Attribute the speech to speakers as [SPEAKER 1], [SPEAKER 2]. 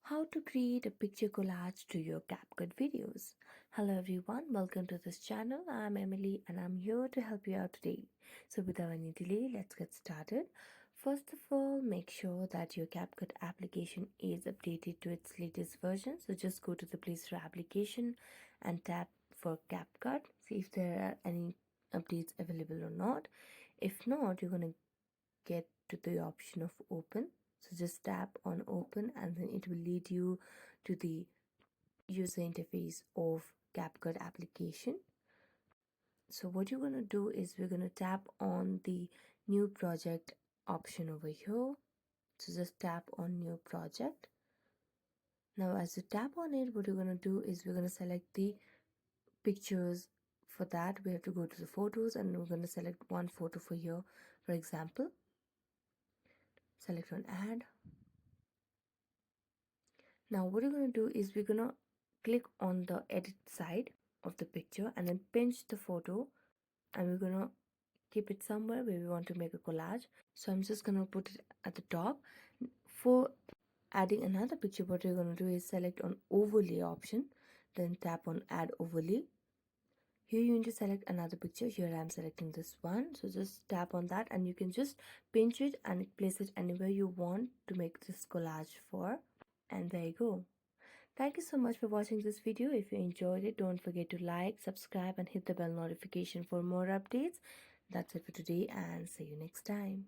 [SPEAKER 1] How to create a picture collage to your CapCut videos. Hello everyone, welcome to this channel. I'm Emily and I'm here to help you out today. So without any delay, let's get started. First of all, make sure that your CapCut application is updated to its latest version. So just go to the Play Store application and tap for CapCut. See if there are any updates available or not. If not, you're going to get to the option of open. So just tap on open and then it will lead you to the user interface of CapCut application. So what you're going to do is we're going to tap on the new project option over here. So just tap on new project. Now as you tap on it, what you're going to do is we're going to select the pictures. For that we have to go to the photos and we're going to select one photo for here. For example, select on add. Now what we're going to do is we're going to click on the edit side of the picture and then pinch the photo, and we're going to keep it somewhere where we want to make a collage. So I'm just going to put it at the top. For adding another picture, what we're going to do is select on overlay option, then tap on add overlay. Here you need to select another picture. Here I'm selecting this one, so just tap on that and you can just pinch it and place it anywhere you want to make this collage for. And there you go. Thank you so much for watching this video. If you enjoyed it, don't forget to like, subscribe and hit the bell notification for more updates. That's it for today and see you next time.